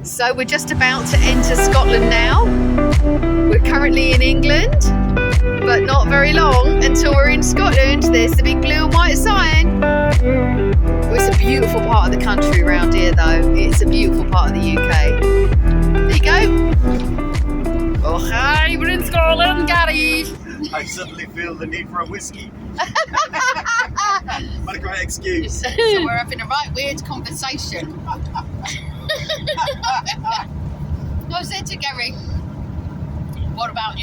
So we're just about to enter Scotland now. We're currently in England, but not very long until we're in Scotland. There's the big blue and white sign. It's a beautiful part of the country around here though. It's a beautiful part of the UK. There you go. Oh hi, we're in Scotland, Gary. I suddenly feel the need for a whiskey. What a great excuse. So we're having a right weird conversation. I said to Gary, what about,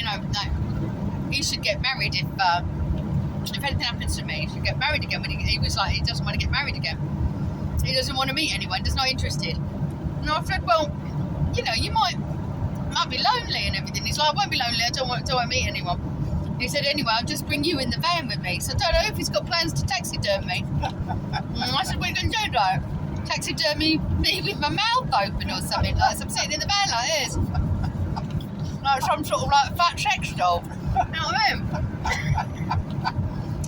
he should get married if anything happens to me, he should get married again. But he was like, he doesn't want to get married again. He doesn't want to meet anyone, just not interested. And I said, well, you might be lonely and everything. He's like, I won't be lonely, I don't want to meet anyone. He said, anyway, I'll just bring you in the van with me. So I don't know if he's got plans to taxiderm me. I said, what are you going to do, though? Taxidermy me with my mouth open or something like that. So I'm sitting in the van like this. Like some sort of fat sex doll. You know what I mean?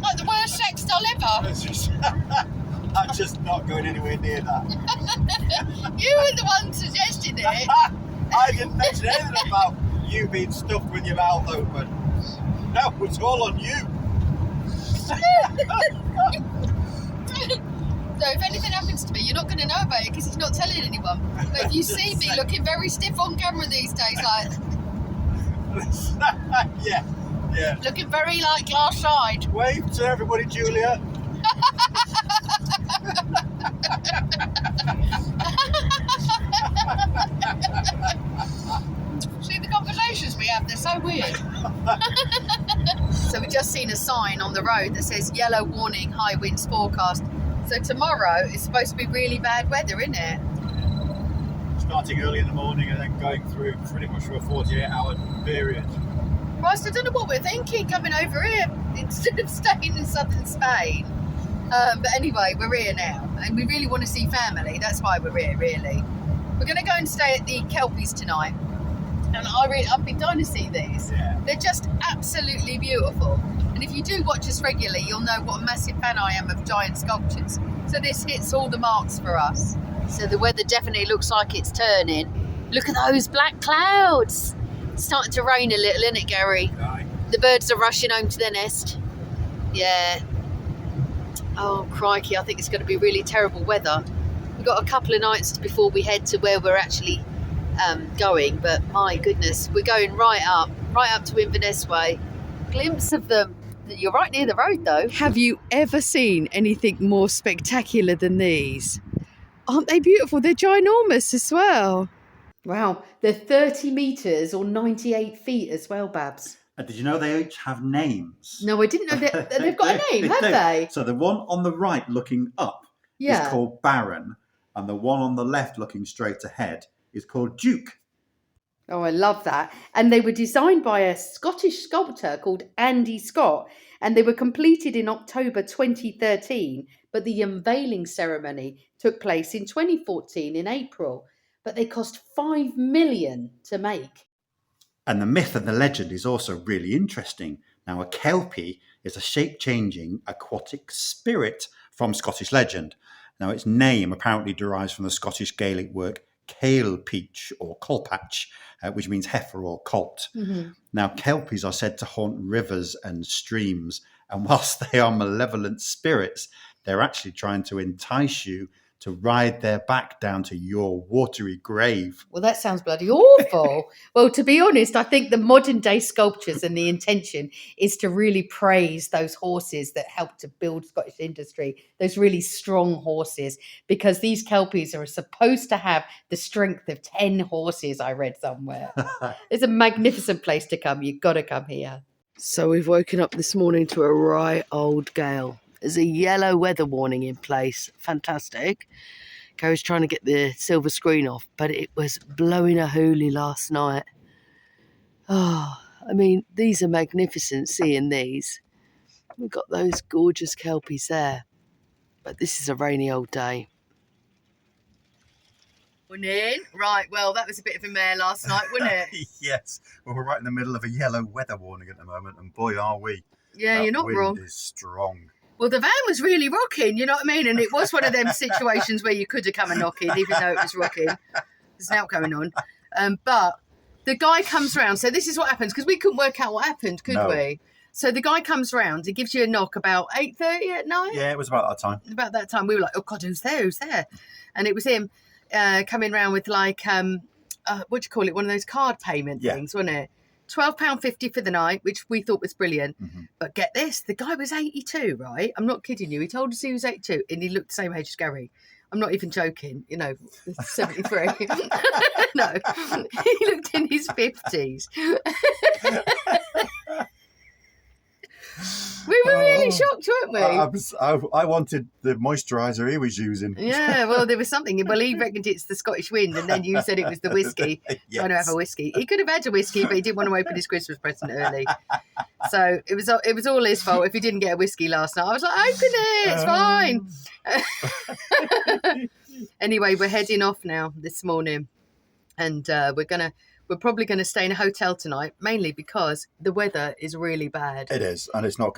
Like the worst sex doll ever. I'm just not going anywhere near that. You were the one suggesting it. I didn't mention anything about you being stuffed with your mouth open. No, it's all on you. So if anything happens to me, you're not going to know about it because he's not telling anyone. But if you see me looking very stiff on camera these days, like yeah. looking very like glass-eyed. Wave to everybody, Julia. See the conversations we have, they're so weird. So we've just seen a sign on the road that says yellow warning, high winds forecast. So tomorrow is supposed to be really bad weather, isn't it? Starting early in the morning and then going through pretty much for a 48-hour period. Christ, I don't know what we're thinking coming over here instead of staying in southern Spain. But anyway, we're here now and we really want to see family. That's why we're here, really. We're going to go and stay at the Kelpies tonight. And I've been dying to see these. Yeah. They're just absolutely beautiful. And if you do watch us regularly, you'll know what a massive fan I am of giant sculptures. So this hits all the marks for us. So the weather definitely looks like it's turning. Look at those black clouds. It's starting to rain a little, isn't it, Gary? Aye. The birds are rushing home to their nest. Yeah. Oh, crikey, I think it's going to be really terrible weather. We've got a couple of nights before we head to where we're actually going, but my goodness, we're going right up to Inverness Way. Glimpse of them. You're right near the road though. Have you ever seen anything more spectacular than these? Aren't they beautiful? They're ginormous as well. Wow, they're 30 metres or 98 feet as well, Babs. And did you know they each have names? No, I didn't know that. They've got a name, have they? So the one on the right looking up is called Baron, and the one on the left looking straight ahead is called Duke. Oh, I love that. And they were designed by a Scottish sculptor called Andy Scott, and they were completed in October 2013, but the unveiling ceremony took place in 2014 in April. But they cost $5 million to make. And the myth and the legend is also really interesting. Now, a Kelpie is a shape-changing aquatic spirit from Scottish legend. Now, its name apparently derives from the Scottish Gaelic word Cailpeach or Colpatch, which means heifer or colt. Mm-hmm. Now, Kelpies are said to haunt rivers and streams, and whilst they are malevolent spirits, they're actually trying to entice you to ride their back down to your watery grave. Well, that sounds bloody awful. Well, to be honest, I think the modern day sculptures and the intention is to really praise those horses that helped to build Scottish industry, those really strong horses, because these Kelpies are supposed to have the strength of 10 horses, I read somewhere. It's a magnificent place to come. You've got to come here. So we've woken up this morning to a right old gale. There's a yellow weather warning in place. Fantastic. Gary's trying to get the silver screen off, but it was blowing a hoolie last night. Oh, I mean, these are magnificent, seeing these. We've got those gorgeous Kelpies there. But this is a rainy old day. Morning. Right, well, that was a bit of a mare last night, wasn't it? Yes. Well, we're right in the middle of a yellow weather warning at the moment, and boy, are we. Yeah, you're not wrong. The wind is strong. Well, the van was really rocking, you know what I mean? And it was one of them situations where you could have come a knocking, even though it was rocking. There's an out going on. But the guy comes round. So this is what happens, because we couldn't work out what happened, could No. we? So the guy comes round. He gives you a knock about 8:30 at night. Yeah, it was about that time. About that time, we were like, "Oh God, who's there? Who's there?" And it was him coming round with like what do you call it? One of those card payment things, wasn't it? £12.50 for the night, which we thought was brilliant. But get this, the guy was 82, right? I'm not kidding you. He told us he was 82 and he looked the same age as Gary. I'm not even joking, 73. No, he looked in his 50s. We were really shocked, weren't we? I wanted the moisturiser he was using. Yeah, well, there was something. Well, he reckoned it's the Scottish wind, and then you said it was the whiskey. Yes. Trying to have a whiskey. He could have had a whiskey, but he didn't want to open his Christmas present early. So it was all his fault if he didn't get a whiskey last night. I was like, open it, it's fine. Anyway, we're heading off now this morning, and we're probably going to stay in a hotel tonight, mainly because the weather is really bad. It is, and it's not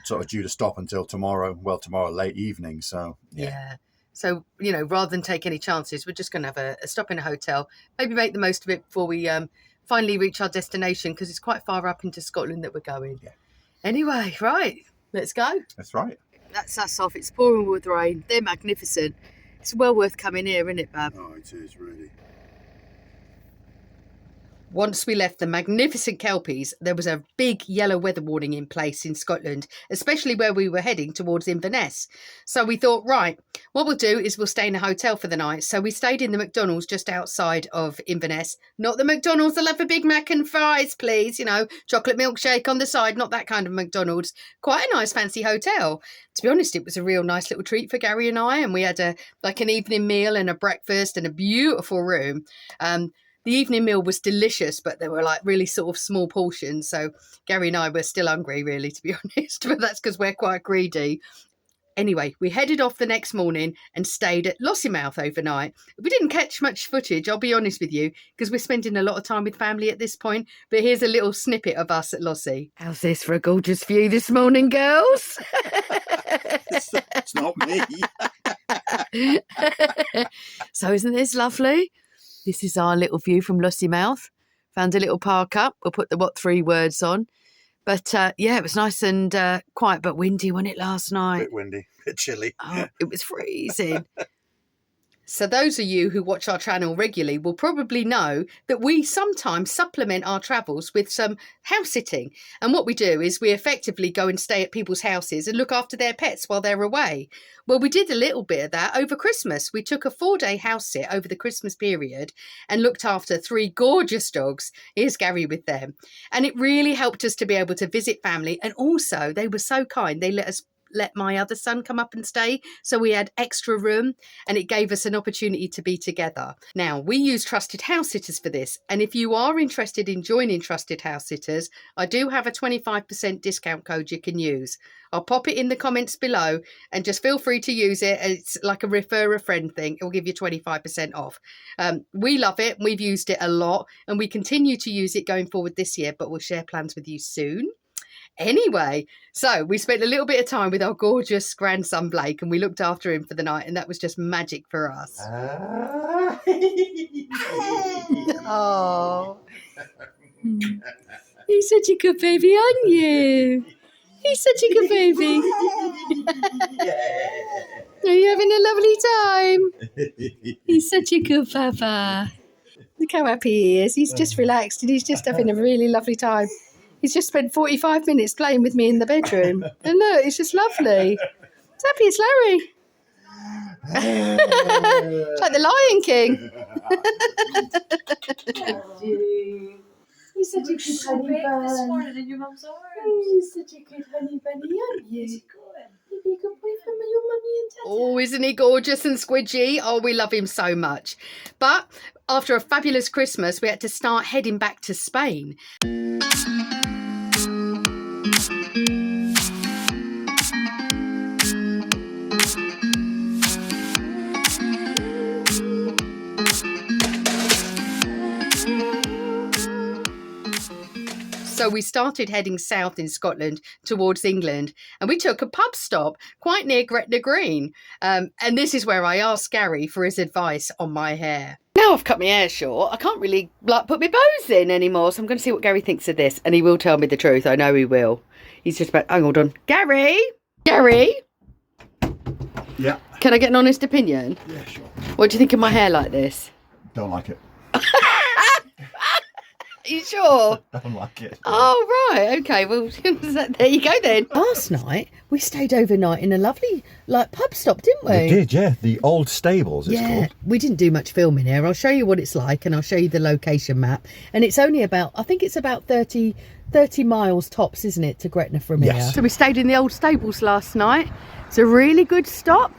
sort of due to stop until tomorrow. Well, tomorrow late evening. So yeah. So rather than take any chances, we're just going to have a stop in a hotel. Maybe make the most of it before we finally reach our destination, because it's quite far up into Scotland that we're going. Yeah. Anyway, right, let's go. That's right. That's us off. It's pouring with rain. They're magnificent. It's well worth coming here, isn't it, Bab? Oh, it is really. Once we left the magnificent Kelpies, there was a big yellow weather warning in place in Scotland, especially where we were heading towards Inverness. So we thought, right, what we'll do is we'll stay in a hotel for the night. So we stayed in the McDonald's just outside of Inverness. Not the McDonald's that have a Big Mac and fries, please. Chocolate milkshake on the side, not that kind of McDonald's. Quite a nice fancy hotel. To be honest, it was a real nice little treat for Gary and I. And we had an evening meal and a breakfast and a beautiful room. The evening meal was delicious, but they were really sort of small portions. So Gary and I were still hungry, really, to be honest. But that's because we're quite greedy. Anyway, we headed off the next morning and stayed at Lossiemouth overnight. We didn't catch much footage, I'll be honest with you, because we're spending a lot of time with family at this point. But here's a little snippet of us at Lossie. How's this for a gorgeous view this morning, girls? It's not me. So isn't this lovely? This is our little view from Lossiemouth. Found a little park up. We'll put the 3 words on. But it was nice and quiet, but windy, wasn't it, last night? Bit windy, bit chilly. Oh, it was freezing. So those of you who watch our channel regularly will probably know that we sometimes supplement our travels with some house sitting. And what we do is we effectively go and stay at people's houses and look after their pets while they're away. Well, we did a little bit of that over Christmas. We took a 4-day house sit over the Christmas period and looked after 3 gorgeous dogs. Here's Gary with them. And it really helped us to be able to visit family. And also they were so kind. They let my other son come up and stay, so we had extra room and it gave us an opportunity to be together. Now, we use Trusted House Sitters for this, and if you are interested in joining Trusted House Sitters, I do have a 25% discount code you can use. I'll pop it in the comments below and just feel free to use it. It's like a refer a friend thing. It will give you 25% off. We love it. We've used it a lot and we continue to use it going forward this year, but we'll share plans with you soon. Anyway, so we spent a little bit of time with our gorgeous grandson Blake and we looked after him for the night, and that was just magic for us. Oh, he's such a good baby, aren't you? He's such a good baby. Are you having a lovely time? He's such a good papa. Look how happy he is. He's just relaxed and he's just having a really lovely time. He's just spent 45 minutes playing with me in the bedroom. And look, it's just lovely. He's happy as Larry. It's like the Lion King. He's such a good honey bunny. This morning in your mum's arms. He's such a good honey bunny, aren't you? He's good. He'd be a good boyfriend with your mummy and daddy. Oh, isn't he gorgeous and squidgy? Oh, we love him so much. But after a fabulous Christmas, we had to start heading back to Spain. So we started heading south in Scotland towards England, and we took a pub stop quite near Gretna Green. And this is where I asked Gary for his advice on my hair. Now I've cut my hair short, I can't really like put my bows in anymore, so I'm going to see what Gary thinks of this, and he will tell me the truth. I know he will. He's just about... Hold on. Gary? Yeah. Can I get an honest opinion? Yeah, sure. What do you think of my hair like this? Don't like it. Are you sure? Don't like it. Oh, right. Okay. Well, there you go then. Last night, we stayed overnight in a lovely, pub stop, didn't we? We did, yeah. The Old Stables, it's called. We didn't do much filming here. I'll show you what it's like and I'll show you the location map. And it's only about, I think it's about 30 miles tops, isn't it, to Gretna from here? So we stayed in the Old Stables last night. It's a really good stop.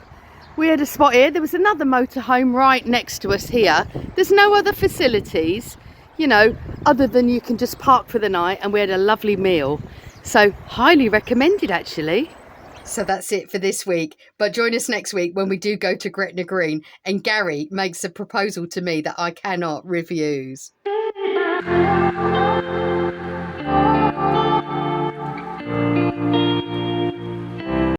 We had a spot here. There was another motorhome right next to us here. There's no other facilities, you know, other than you can just park for the night, and we had a lovely meal. So highly recommended, actually. So that's it for this week. But join us next week when we do go to Gretna Green and Gary makes a proposal to me that I cannot refuse.